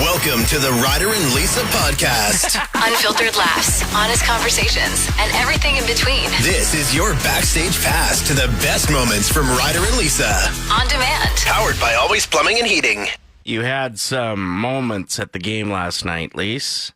Welcome to the Ryder and Lisa podcast. Unfiltered laughs, honest conversations, and everything in between. This is your backstage pass to the best moments from Ryder and Lisa. On demand. Powered by Always Plumbing and Heating. You had some moments at the game last night, Lise.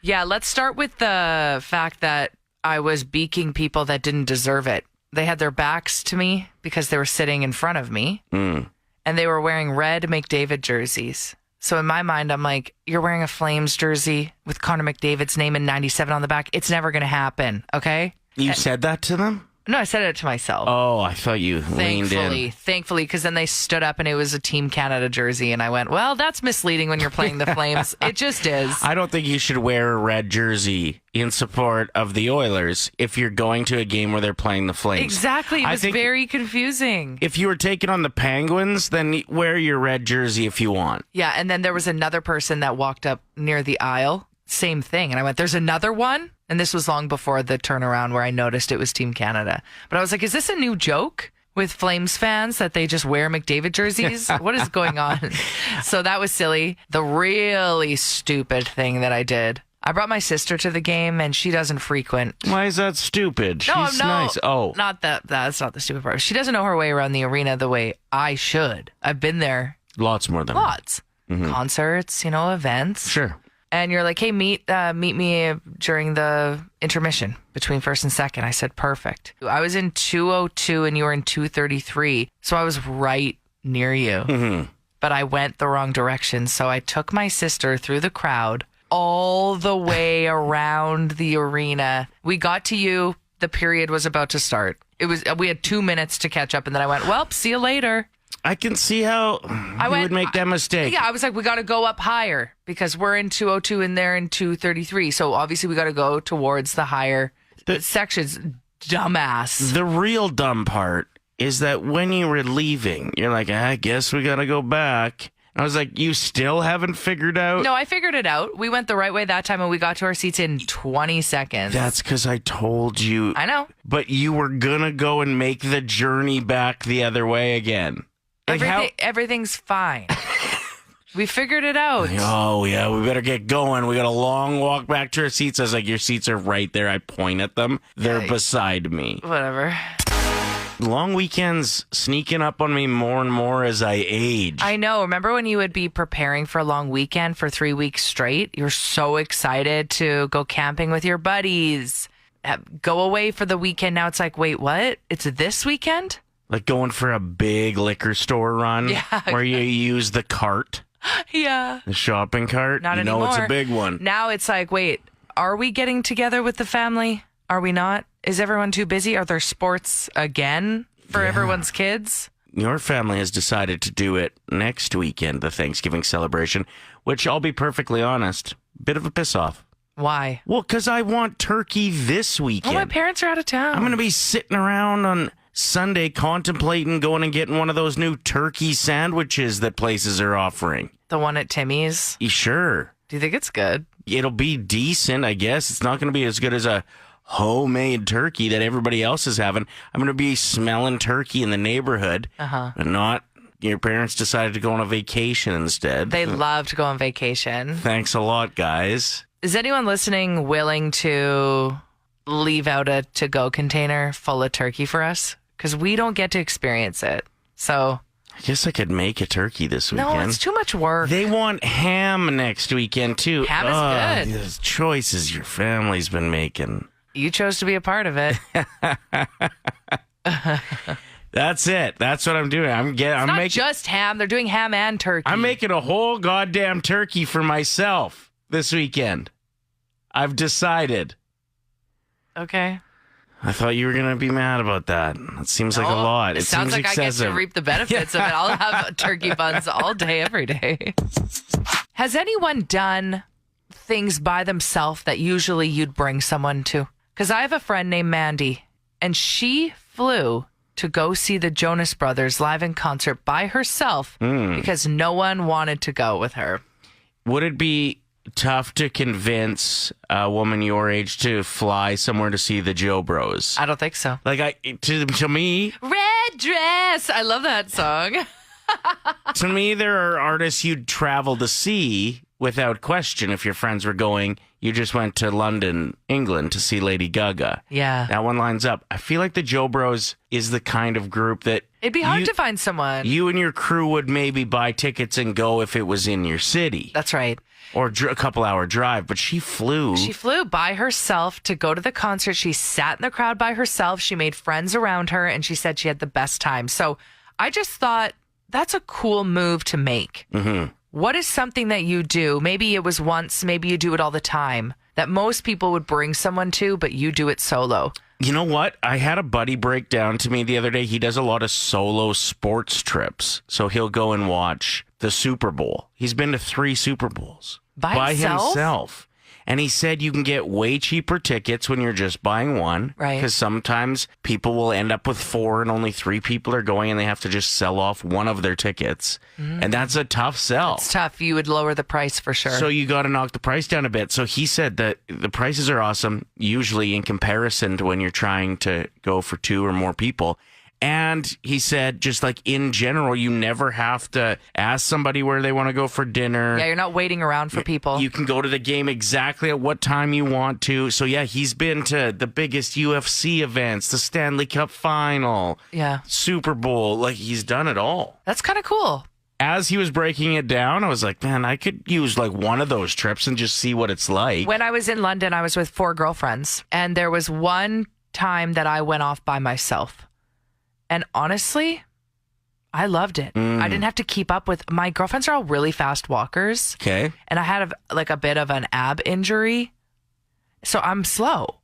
Yeah, let's start with the fact that I was beaking people that didn't deserve it. They had their backs to me because they were sitting in front of me, and they were wearing red McDavid jerseys. So in my mind, I'm like, you're wearing a Flames jersey with Connor McDavid's name and 97 on the back. It's never going to happen, okay? You said that to them? No, I said it to myself. Oh, I thought you leaned in. Thankfully, because then they stood up and it was a Team Canada jersey, and I went, well, that's misleading when you're playing the Flames. It just is. I don't think you should wear a red jersey in support of the Oilers if you're going to a game where they're playing the Flames. Exactly. It was very confusing. If you were taking on the Penguins, then wear your red jersey if you want. Yeah, and then there was another person that walked up near the aisle. Same thing. And I went, there's another one? And this was long before the turnaround where I noticed it was Team Canada. But I was like, is this a new joke with Flames fans that they just wear McDavid jerseys? What is going on? So that was silly. The really stupid thing that I did, I brought my sister to the game and she doesn't frequent. Why is that stupid? She's nice. Oh. Not that's not the stupid part. She doesn't know her way around the arena the way I should. I've been there. Lots more than Lots. Concerts, events. Sure. And you're like, hey, meet me during the intermission between first and second. I said, perfect. I was in 202 and you were in 233. So I was right near you. But I went the wrong direction. So I took my sister through the crowd all the way around the arena. We got to you. The period was about to start. We had 2 minutes to catch up. And then I went, well, see you later. I can see how you would make that mistake. Yeah, I was like, we got to go up higher because we're in 202 and they're in 233. So obviously we got to go towards the higher sections. Dumbass. The real dumb part is that when you were leaving, you're like, I guess we got to go back. I was like, you still haven't figured out? No, I figured it out. We went the right way that time and we got to our seats in 20 seconds. That's because I told you. I know. But you were going to go and make the journey back the other way again. Everything's fine. We figured it out. Oh, yeah, we better get going. We got a long walk back to our seats. I was like, your seats are right there. I point at them. They're beside me. Whatever. Long weekends sneaking up on me more and more as I age. I know. Remember when you would be preparing for a long weekend for 3 weeks straight? You're so excited to go camping with your buddies. Go away for the weekend. Now it's like, wait, what? It's this weekend? Like going for a big liquor store run where you use the cart. Yeah. The shopping cart. Not anymore. It's a big one. Now it's like, wait, are we getting together with the family? Are we not? Is everyone too busy? Are there sports again for everyone's kids? Your family has decided to do it next weekend, the Thanksgiving celebration, which I'll be perfectly honest, bit of a piss off. Why? Well, because I want turkey this weekend. Oh, my parents are out of town. I'm going to be sitting around on Sunday contemplating going and getting one of those new turkey sandwiches that places are offering. The one at Timmy's? Sure. Do you think it's good? It'll be decent, I guess. It's not going to be as good as a homemade turkey that everybody else is having. I'm going to be smelling turkey in the neighborhood. And not your parents decided to go on a vacation instead. They love to go on vacation. Thanks a lot, guys. Is anyone listening willing to leave out a to-go container full of turkey for us? Because we don't get to experience it. So I guess I could make a turkey this weekend. No, it's too much work. They want ham next weekend, too. Ham is good. The choices your family's been making. You chose to be a part of it. That's it. That's what I'm doing. I'm not making just ham. They're doing ham and turkey. I'm making a whole goddamn turkey for myself this weekend. I've decided. Okay. I thought you were going to be mad about that. It seems like a lot. It sounds like excessive. I get to reap the benefits of it. I'll have turkey buns all day, every day. Has anyone done things by themselves that usually you'd bring someone to? Because I have a friend named Mandy, and she flew to go see the Jonas Brothers live in concert by herself because no one wanted to go with her. Would it be tough to convince a woman your age to fly somewhere to see the Joe Bros? I don't think so. Like, to me... Red dress! I love that song. To me, there are artists you'd travel to see without question. If your friends were going, you just went to London, England to see Lady Gaga. Yeah. That one lines up. I feel like the Joe Bros is the kind of group that It'd be hard to find someone. you and your crew would maybe buy tickets and go if it was in your city. That's right. Or a couple-hour drive, but she flew. She flew by herself to go to the concert. She sat in the crowd by herself. She made friends around her, and she said she had the best time. So I just thought that's a cool move to make. Mm-hmm. What is something that you do? Maybe it was once, maybe you do it all the time, that most people would bring someone to, but you do it solo. You know what? I had a buddy break down to me the other day. He does a lot of solo sports trips. So he'll go and watch the Super Bowl. He's been to 3 Super Bowls. By himself. And he said you can get way cheaper tickets when you're just buying one. Right. Because sometimes people will end up with 4 and only 3 people are going and they have to just sell off one of their tickets. And that's a tough sell. It's tough. You would lower the price for sure. So you got to knock the price down a bit. So he said that the prices are awesome, usually in comparison to when you're trying to go for 2 or more people. And he said, just like in general, you never have to ask somebody where they want to go for dinner. Yeah, you're not waiting around for people. You can go to the game exactly at what time you want to. So, yeah, he's been to the biggest UFC events, the Stanley Cup Final, Super Bowl. Like, he's done it all. That's kind of cool. As he was breaking it down, I was like, man, I could use like one of those trips and just see what it's like. When I was in London, I was with 4 girlfriends. And there was one time that I went off by myself. And honestly, I loved it. I didn't have to keep up with my girlfriends are all really fast walkers. Okay. And I had a bit of an ab injury. So I'm slow.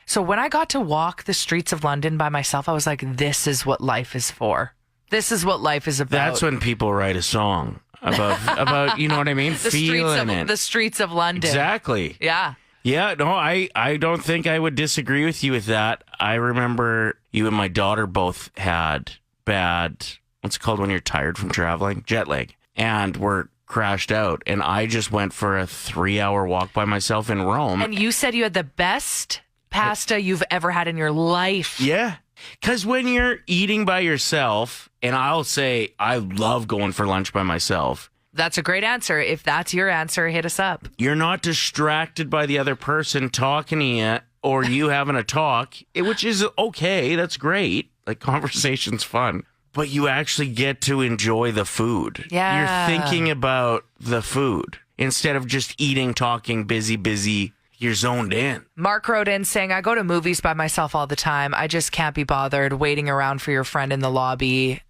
So when I got to walk the streets of London by myself, I was like, this is what life is for. This is what life is about. That's when people write a song about you know what I mean? Feeling it. The streets of London. Exactly. Yeah. Yeah, no, I don't think I would disagree with you with that. I remember you and my daughter both had bad, what's it called when you're tired from traveling? Jet lag. And were crashed out. And I just went for a 3-hour walk by myself in Rome. And you said you had the best pasta you've ever had in your life. Yeah. Because when you're eating by yourself, and I'll say I love going for lunch by myself. That's a great answer. If that's your answer, hit us up. You're not distracted by the other person talking to you or you having a talk, which is okay. That's great. Like, conversation's fun. But you actually get to enjoy the food. Yeah. You're thinking about the food instead of just eating, talking, busy. You're zoned in. Mark wrote in saying, I go to movies by myself all the time. I just can't be bothered waiting around for your friend in the lobby.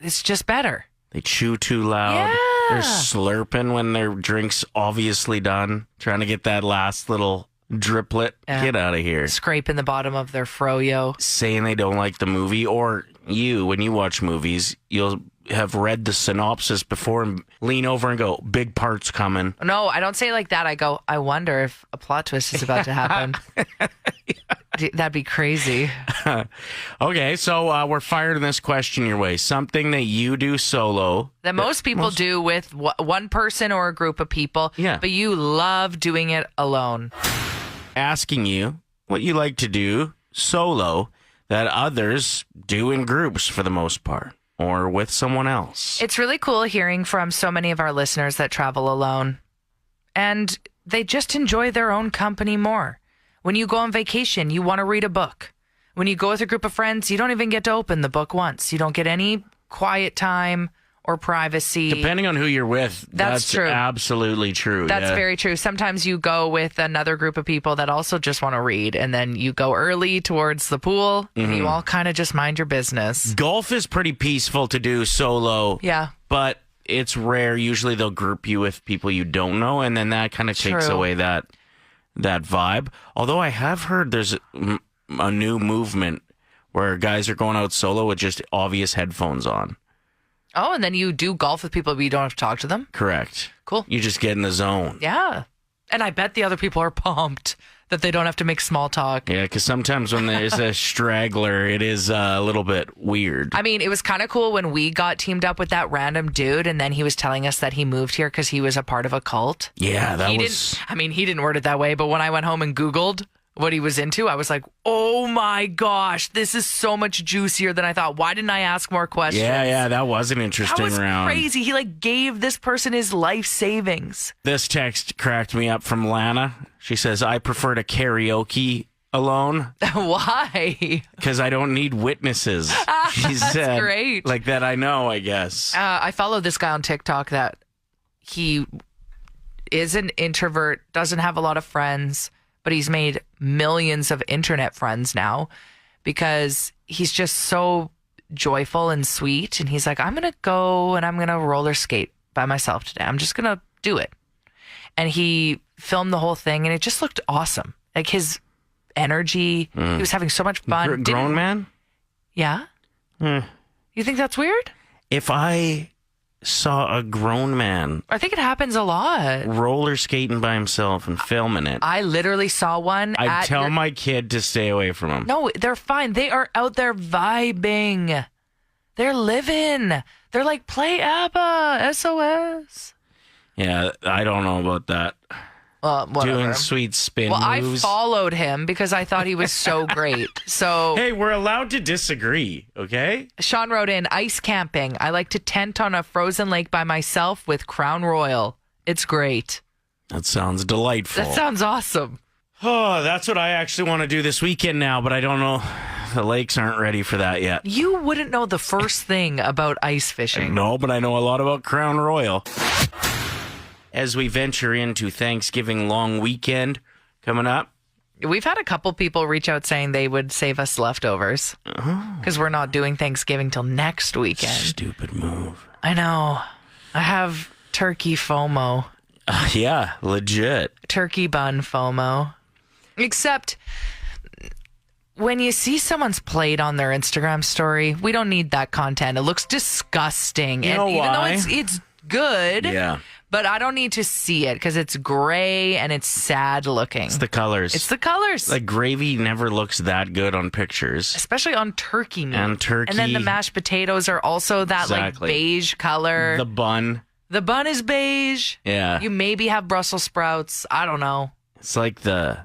It's just better. They chew too loud. Yeah. They're slurping when their drink's obviously done, trying to get that last little driplet. Yeah. Get out of here. Scraping the bottom of their froyo. Saying they don't like the movie, or when you watch movies, you'll have read the synopsis before and lean over and go, big part's coming. No, I don't say it like that. I go, I wonder if a plot twist is about to happen. That'd be crazy. Okay, so we're firing this question your way. Something that you do solo. That most people do with one person or a group of people. Yeah. But you love doing it alone. Asking you what you like to do solo that others do in groups for the most part, or with someone else. It's really cool hearing from so many of our listeners that travel alone. And they just enjoy their own company more. When you go on vacation, you want to read a book. When you go with a group of friends, you don't even get to open the book once. You don't get any quiet time or privacy. Depending on who you're with, that's true. Absolutely true. That's very true. Sometimes you go with another group of people that also just want to read, and then you go early towards the pool, and you all kind of just mind your business. Golf is pretty peaceful to do solo. Yeah. But it's rare. Usually they'll group you with people you don't know, and then that kind of takes True. away that vibe. Although I have heard there's a new movement where guys are going out solo with just obvious headphones on. Oh, and then you do golf with people, but you don't have to talk to them? Correct. Cool. You just get in the zone. Yeah. And I bet the other people are pumped that they don't have to make small talk. Yeah, because sometimes when there's a straggler, it is a little bit weird. I mean, it was kind of cool when we got teamed up with that random dude, and then he was telling us that he moved here because he was a part of a cult. Yeah, He didn't word it that way, but when I went home and Googled what he was into, I was like, oh my gosh, this is so much juicier than I thought. Why didn't I ask more questions? Yeah, that was an interesting That was round. crazy. He like gave this person his life savings. This text cracked me up from Lana. She says, I prefer to karaoke alone Why? because I don't need witnesses. She That's said, great. like that I know, I guess. I follow this guy on TikTok that he is an introvert, doesn't have a lot of friends, but he's made millions of internet friends now because he's just so joyful and sweet. And he's like, I'm going to go and I'm going to roller skate by myself today. I'm just going to do it. And he filmed the whole thing and it just looked awesome. Like his energy, he was having so much fun. Grown man? Yeah? You think that's weird? If I saw a grown man I think it happens a lot. roller skating by himself and filming it, I literally saw one. I'd tell my kid to stay away from him. No, they're fine. They are out there vibing. They're living. They're like, play ABBA, SOS. Yeah, I don't know about that. Whatever. Doing sweet spin Well, moves. I followed him because I thought he was so great. So Hey, we're allowed to disagree, okay? Sean wrote in, ice camping. I like to tent on a frozen lake by myself with Crown Royal. It's great. That sounds delightful. That sounds awesome. Oh, that's what I actually want to do this weekend now, but I don't know. The lakes aren't ready for that yet. You wouldn't know the first thing about ice fishing. No, but I know a lot about Crown Royal. As we venture into Thanksgiving long weekend coming up. We've had a couple people reach out saying they would save us leftovers because we're not doing Thanksgiving till next weekend. Stupid move. I know. I have turkey FOMO. Yeah, legit. Turkey bun FOMO. Except when you see someone's plate on their Instagram story, we don't need that content. It looks disgusting. You know and even why? though it's good, Yeah. but I don't need to see it because it's gray and it's sad looking. It's the colors. It's the colors. Like gravy never looks that good on pictures. Especially on turkey meat. And turkey. And then the mashed potatoes are also that Exactly. like beige color. The bun. The bun is beige. Yeah. You maybe have Brussels sprouts. I don't know. It's like the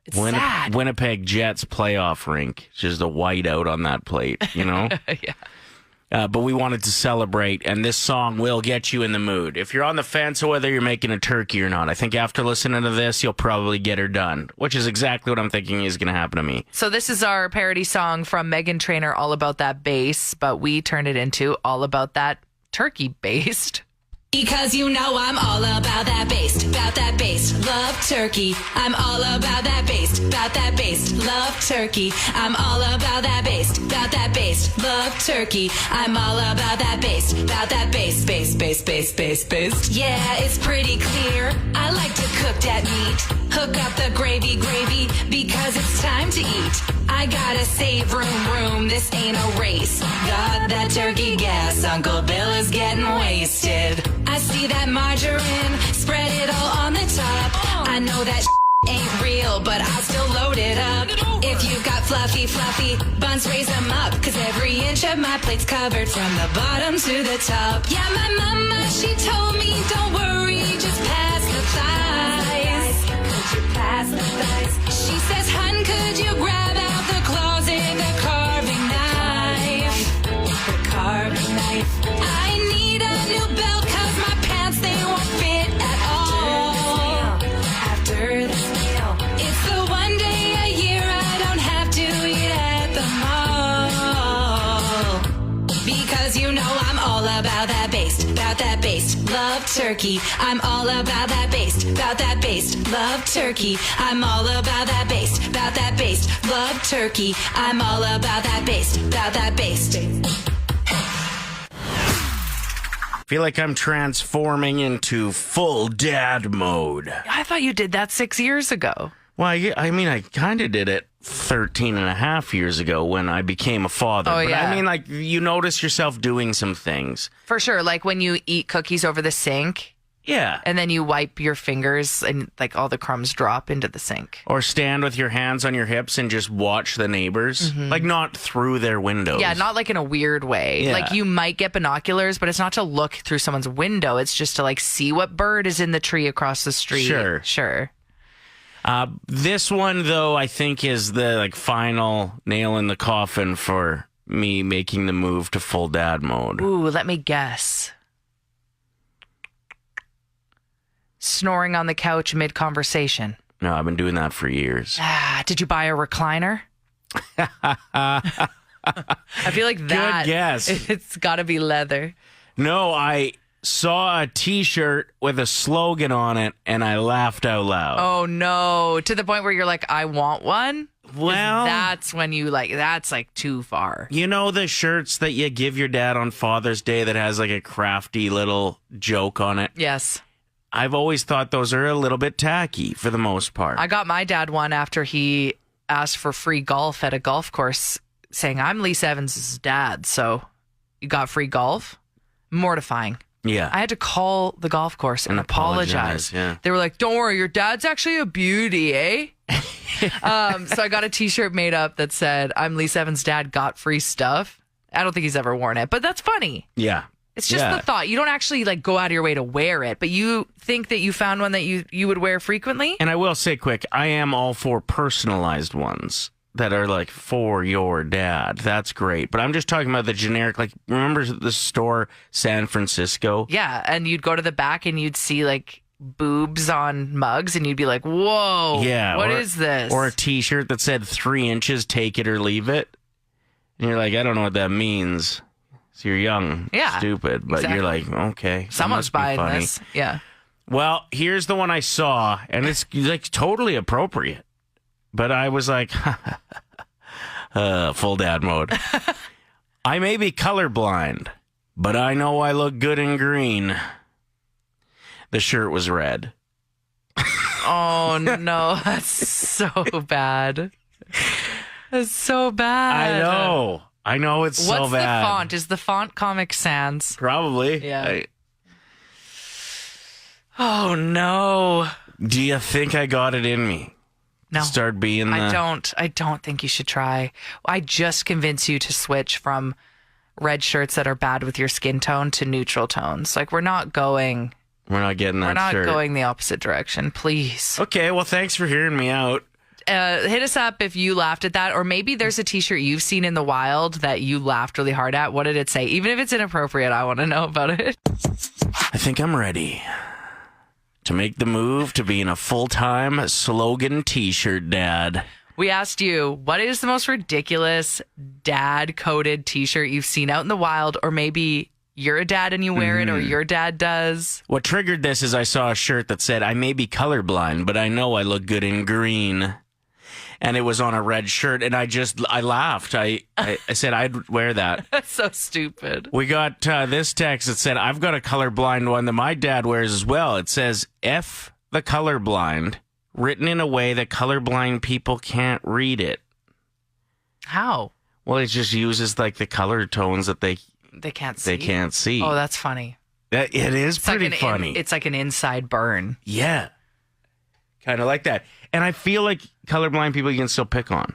It's sad. Winnipeg Jets playoff rink. It's just a white out on that plate, you know? Yeah. But we wanted to celebrate, and this song will get you in the mood. If you're on the fence of whether you're making a turkey or not, I think after listening to this, you'll probably get her done, which is exactly what I'm thinking is going to happen to me. So this is our parody song from Meghan Trainor, All About That Baste, but we turned it into All About That Turkey Baste. Because you know I'm all about that baste, love turkey. I'm all about that baste, love turkey. I'm all about that baste, love turkey. I'm all about that baste, baste. Yeah, it's pretty clear. I like to cook that meat. Hook up the gravy, because it's time to eat. I gotta save room, this ain't a race. Got that turkey gas, Uncle Bill is getting wasted. I see that margarine, spread it all on the top. I know that ain't real, but I'll still load it up. If you've got fluffy buns, raise them up. Cause every inch of my plate's covered from the bottom to the top. Yeah, my mama, she told me, don't worry, just pass the thighs. Could you pass the thighs? She says, hun, could you grab out the closet, the carving knife? The carving knife. I need a new belt cause my pants, they won't fit at all. After this meal, it's the one day a year I don't have to eat at the mall. Because you know I'm all about that baste, love turkey. I'm all about that baste, love turkey. I'm all about that baste, love turkey. I'm all about that baste, Feel like I'm transforming into full dad mode. I thought you did that 6 years ago. Well, I mean, I kind of did it 13 and a half years ago when I became a father. Oh, but yeah. I mean, like, you notice yourself doing some things. For sure. Like when you eat cookies over the sink Yeah. and then you wipe your fingers and like all the crumbs drop into the sink. Or stand with your hands on your hips and just watch the neighbors. Like, not through their windows. Yeah, not like in a weird way. Yeah. Like you might get binoculars, but it's not to look through someone's window. It's just to like see what bird is in the tree across the street. Sure. Sure. This one, though, I think is the final nail in the coffin for me making the move to full dad mode. Ooh, let me guess. Snoring on the couch mid-conversation. No, I've been doing that for years. Did you buy a recliner? I feel like that. Good guess. It's got to be leather. No, I saw a T-shirt with a slogan on it, and I laughed out loud. Oh, no. To the point where you're like, I want one? 'Cause Well, that's when you that's too far. you know the shirts that you give your dad on Father's Day that has a crafty little joke on it? Yes. I've always thought those are a little bit tacky for the most part. I got my dad one after he asked for free golf at a golf course, saying, I'm Lisa Evans' dad, so you got free golf? Mortifying. Yeah. I had to call the golf course and apologize. Yeah. They were like, don't worry, your dad's actually a beauty, eh? So I got a T-shirt made up that said, I'm Lisa Evans' dad, got free stuff. I don't think he's ever worn it, but that's funny. Yeah. It's just the thought. You don't actually go out of your way to wear it, but you think that you found one that you would wear frequently? And I will say quick, I am all for personalized ones that are for your dad. That's great. But I'm just talking about the generic, remember the store San Francisco? Yeah, and you'd go to the back and you'd see boobs on mugs and you'd be like, whoa, Yeah. what is this? Or a T-shirt that said 3 inches, take it or leave it. And you're like, I don't know what that means. So you're young, stupid, but exactly. you're like, okay. Someone's buying this. Yeah. Well, here's the one I saw, and it's totally appropriate. But I was like, full dad mode. I may be colorblind, but I know I look good in green. The shirt was red. Oh, no. That's so bad. That's so bad. I know it's so bad. What's the font? Is the font Comic Sans? Probably. Yeah. Oh, no. Do you think I got it in me? No. Start being I don't think you should try. I just convince you to switch from red shirts that are bad with your skin tone to neutral tones. We're not getting that shirt. We're not going the opposite direction. Please. Okay, well, thanks for hearing me out. Hit us up if you laughed at that, or maybe there's a T-shirt you've seen in the wild that you laughed really hard at. What did it say? Even if it's inappropriate, I want to know about it. I think I'm ready to make the move to being a full-time slogan T-shirt dad. We asked you, what is the most ridiculous dad-coded T-shirt you've seen out in the wild, or maybe you're a dad and you wear it, or your dad does? What triggered this is I saw a shirt that said, I may be colorblind, but I know I look good in green. And it was on a red shirt, and I laughed. I said I'd wear that. That's so stupid. We got this text that said, I've got a colorblind one that my dad wears as well. It says, F the colorblind, written in a way that colorblind people can't read it. How? Well, it just uses the color tones that they can't see. They can't see. Oh, that's funny. It is pretty funny. It's like an inside burn. Yeah. Kind of like that. And I feel like colorblind people you can still pick on.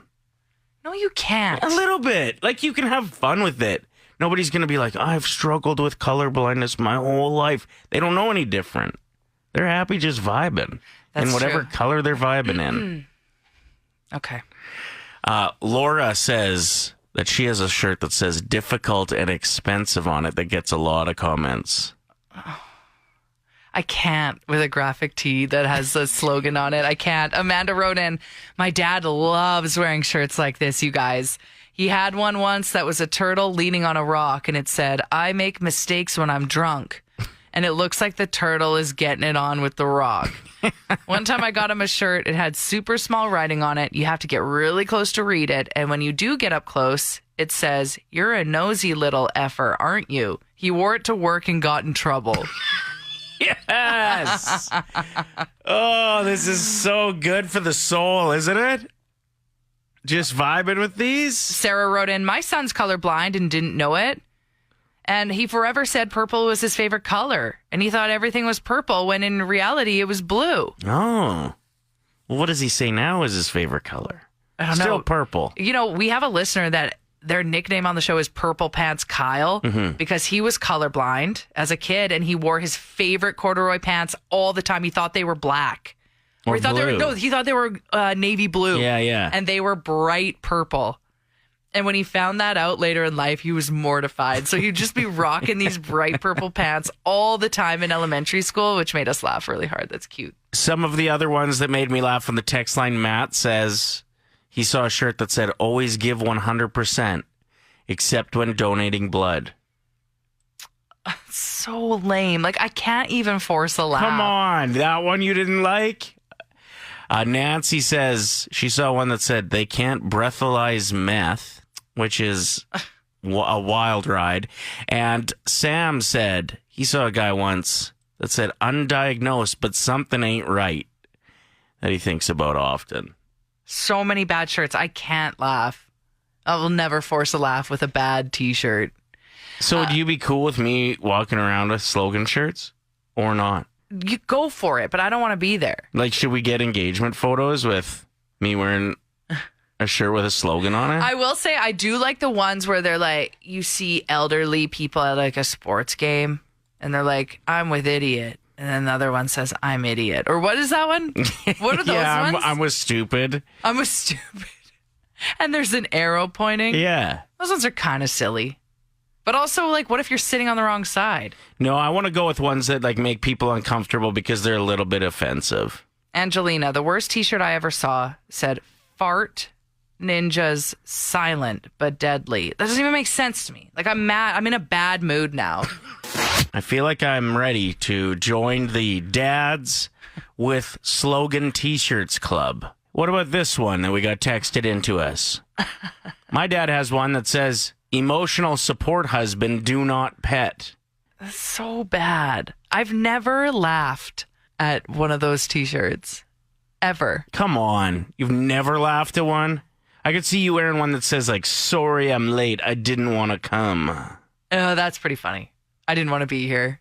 No, you can't. A little bit. You can have fun with it. Nobody's going to be like, I've struggled with colorblindness my whole life. They don't know any different. They're happy just vibing. That's in whatever true. color they're vibing in. Okay. Laura says that she has a shirt that says difficult and expensive on it that gets a lot of comments. I can't with a graphic tee that has a slogan on it. I can't. Amanda wrote in, my dad loves wearing shirts like this, you guys. He had one once that was a turtle leaning on a rock, and it said, I make mistakes when I'm drunk. And it looks like the turtle is getting it on with the rock. One time I got him a shirt. It had super small writing on it. You have to get really close to read it. And when you do get up close, it says, you're a nosy little effer, aren't you? He wore it to work and got in trouble. Yes. Oh, this is so good for the soul, isn't it? Just vibing with these. Sarah wrote in, my son's colorblind and didn't know it. And he forever said purple was his favorite color. And he thought everything was purple when in reality it was blue. Oh. Well, what does he say now is his favorite color? I don't know. Still purple. You know, we have a listener that their nickname on the show is Purple Pants Kyle because he was colorblind as a kid and he wore his favorite corduroy pants all the time. He thought they were black. Or he thought blue. he thought they were navy blue. Yeah. And they were bright purple. And when he found that out later in life, he was mortified. So he'd just be rocking these bright purple pants all the time in elementary school, which made us laugh really hard. That's cute. Some of the other ones that made me laugh on the text line, Matt says he saw a shirt that said, always give 100%, except when donating blood. So lame. Like, I can't even force a laugh. Come on. That one you didn't like? Nancy says she saw one that said, they can't breathalyze meth, which is a wild ride. And Sam said he saw a guy once that said, undiagnosed, but something ain't right, that he thinks about often. So many bad shirts. I can't laugh. I will never force a laugh with a bad T-shirt. So would you be cool with me walking around with slogan shirts or not? You go for it, but I don't want to be there. Like, should we get engagement photos with me wearing a shirt with a slogan on it? I will say I do like the ones where they're like, you see elderly people at like a sports game and they're like, I'm with idiot. And then the other one says, I'm idiot. Or what is that one? What are those yeah, ones? I'm with stupid. I'm with stupid. And there's an arrow pointing. Yeah. Those ones are kind of silly. But also, like, what if you're sitting on the wrong side? No, I want to go with ones that like make people uncomfortable because they're a little bit offensive. Angelina, the worst T-shirt I ever saw said, fart ninjas silent but deadly. That doesn't even make sense to me. Like, I'm mad. I'm in a bad mood now. I feel like I'm ready to join the Dads with Slogan T-shirts club. What about this one that we got texted into us? My dad has one that says, emotional support husband, do not pet. That's so bad. I've never laughed at one of those T-shirts. Ever. Come on. You've never laughed at one? I could see you wearing one that says, like, sorry I'm late. I didn't want to come. Oh, that's pretty funny. I didn't want to be here.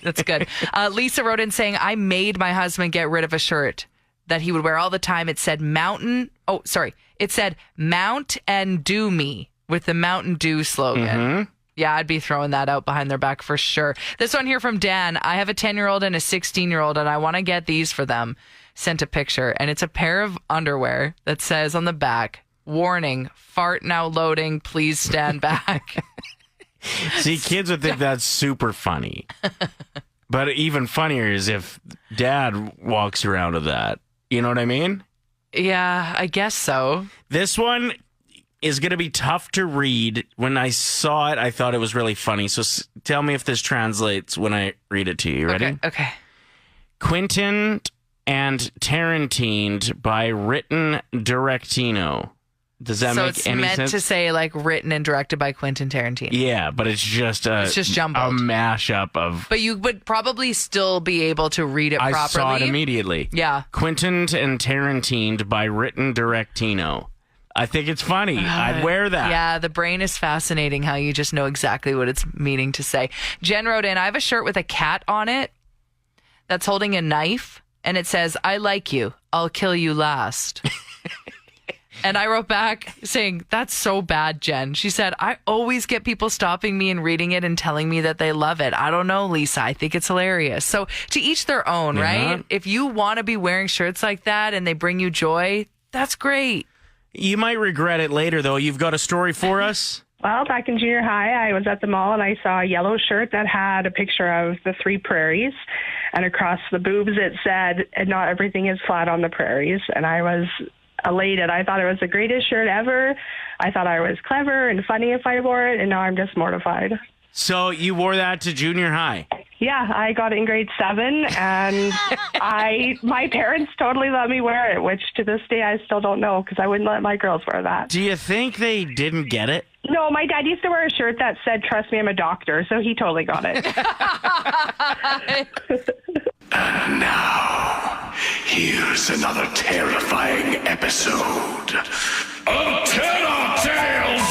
That's good. Lisa wrote in saying, I made my husband get rid of a shirt that he would wear all the time. It said It said Mount and Do Me with the Mountain Dew slogan. Mm-hmm. Yeah, I'd be throwing that out behind their back for sure. This one here from Dan. I have a 10-year-old and a 16-year-old, and I want to get these for them. Sent a picture, and it's a pair of underwear that says on the back, warning, fart now loading, please stand back. See, kids would think that's super funny. But even funnier is if dad walks around with that. You know what I mean? Yeah, I guess so. This one is going to be tough to read. When I saw it, I thought it was really funny. So tell me if this translates when I read it to you. Ready? Okay. Quentin and Tarantined by Written Directino. Does that make any sense? So it's meant to say like written and directed by Quentin Tarantino. Yeah, but it's just jumbled. A mashup of... But you would probably still be able to read it properly. I saw it immediately. Yeah. Quentin and Tarantined by Written Directino. I think it's funny. I'd wear that. Yeah, the brain is fascinating how you just know exactly what it's meaning to say. Jen wrote in, I have a shirt with a cat on it that's holding a knife, and it says, I like you. I'll kill you last. And I wrote back saying, that's so bad, Jen. She said, I always get people stopping me and reading it and telling me that they love it. I don't know, Lisa. I think it's hilarious. So to each their own, right? If you want to be wearing shirts like that and they bring you joy, that's great. You might regret it later, though. You've got a story for us? Well, back in junior high, I was at the mall and I saw a yellow shirt that had a picture of the 3 prairies. And across the boobs, it said, not everything is flat on the prairies. And I was elated. I thought it was the greatest shirt ever. I thought I was clever and funny if I wore it. And now I'm just mortified. So you wore that to junior high? Yeah, I got it in grade 7, and my parents totally let me wear it, which to this day I still don't know because I wouldn't let my girls wear that. Do you think they didn't get it? No, my dad used to wear a shirt that said, trust me, I'm a doctor, so he totally got it. And now, here's another terrifying episode of Tell Tales!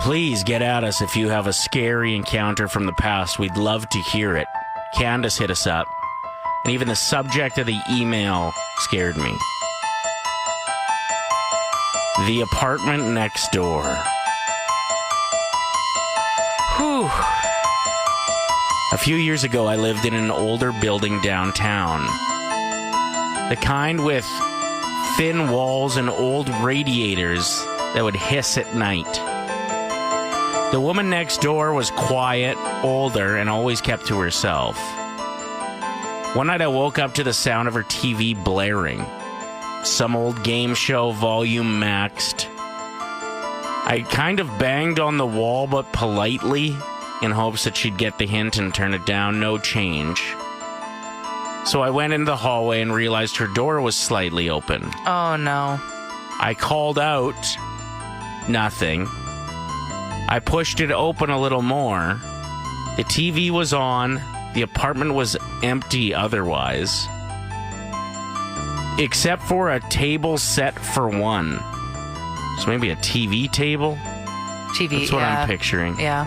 Please get at us if you have a scary encounter from the past. We'd love to hear it. Candace hit us up. And even the subject of the email scared me. The apartment next door. Whew. A few years ago, I lived in an older building downtown. The kind with thin walls and old radiators that would hiss at night. The woman next door was quiet, older, and always kept to herself. One night I woke up to the sound of her TV blaring. Some old game show, volume maxed. I kind of banged on the wall, but politely, in hopes that she'd get the hint and turn it down. No change. So I went into the hallway and realized her door was slightly open. Oh, no. I called out. Nothing. I pushed it open a little more. The TV was on. The apartment was empty otherwise. Except for a table set for one. So maybe a TV table? TV, That's what I'm picturing. Yeah.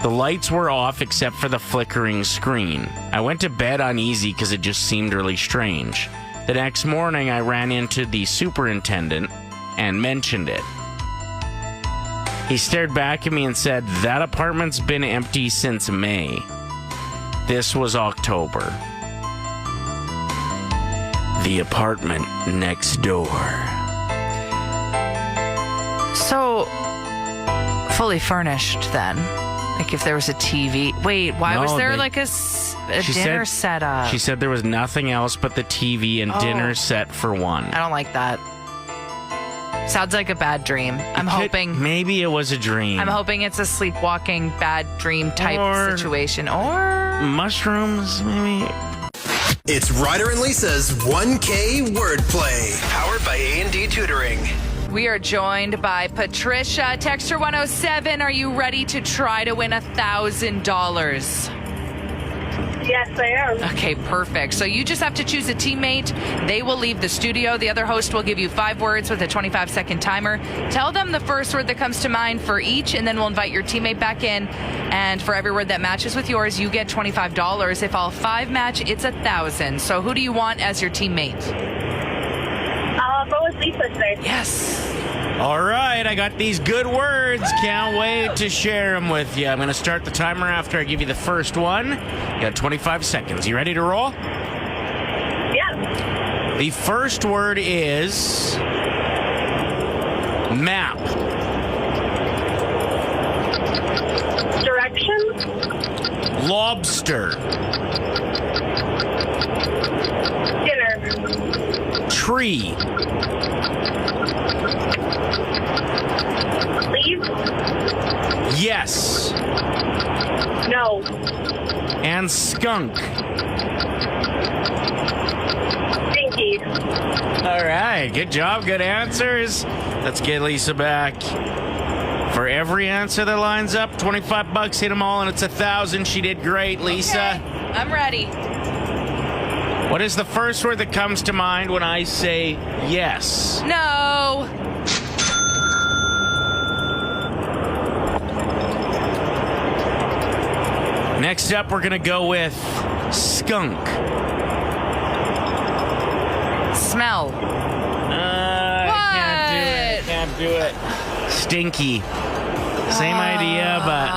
The lights were off except for the flickering screen. I went to bed uneasy because it just seemed really strange. The next morning, I ran into the superintendent and mentioned it. He stared back at me and said, "That apartment's been empty since May. This was October." The apartment next door. So, fully furnished then? Like if there was a TV. Wait, why was there like a dinner set up? She said there was nothing else but the TV and dinner set for one. I don't like that. Sounds like a bad dream. I'm hoping. Maybe it was a dream. I'm hoping it's a sleepwalking bad dream type situation. Or mushrooms, maybe. It's Ryder and Lisa's 1K wordplay, powered by A&D Tutoring. we are joined by Patricia. Texter 107, are you ready to try to win $1,000? Yes, I am. Okay, perfect. So you just have to choose a teammate. They will leave the studio. The other host will give you 5 words with a 25-second timer. Tell them the first word that comes to mind for each, and then we'll invite your teammate back in. And for every word that matches with yours, you get $25. If all 5 match, it's $1,000. So who do you want as your teammate? I'll go with Lisa today. Yes. All right, I got these good words. Can't wait to share them with you. I'm going to start the timer after I give you the first one. You got 25 seconds. You ready to roll? Yeah. The first word is map. Directions. Lobster. Dinner. Tree. Leave. Yes. No. And skunk. Stinky. All right, good job, good answers. Let's get Lisa back. For every answer that lines up, $25, hit them all, and it's $1,000. She did great, Lisa. Okay, I'm ready. What is the first word that comes to mind when I say yes? No. Next up, we're going to go with skunk. Smell. I can't do it. Stinky. Same idea, but...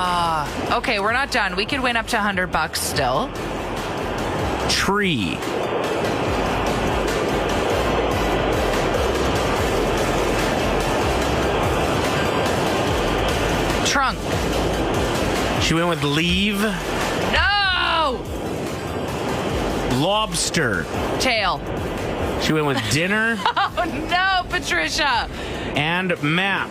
Okay, we're not done. We could win up to $100 still. Tree. Trunk. She went with leave. No! Lobster. Tail. She went with dinner. Oh, no, Patricia. And map.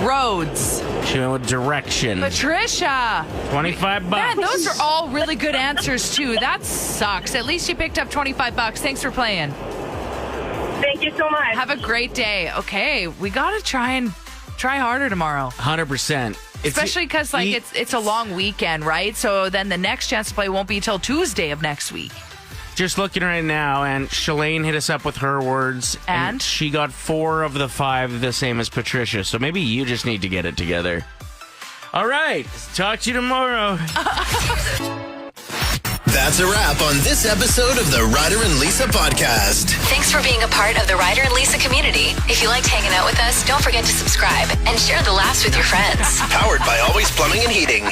Roads. She went with direction. Patricia. $25. Man, those are all really good answers, too. That sucks. At least you picked up $25. Thanks for playing. Thank you so much. Have a great day. Okay, we got to try harder tomorrow. 100%. Especially because it's a long weekend, right? So then the next chance to play won't be till Tuesday of next week. Just looking right now, and Shalane hit us up with her words. And? She got 4 of the 5 the same as Patricia. So maybe you just need to get it together. All right. Talk to you tomorrow. That's a wrap on this episode of the Ryder and Lisa podcast. Thanks for being a part of the Ryder and Lisa community. If you liked hanging out with us, don't forget to subscribe and share the laughs with your friends. Powered by Always Plumbing and Heating.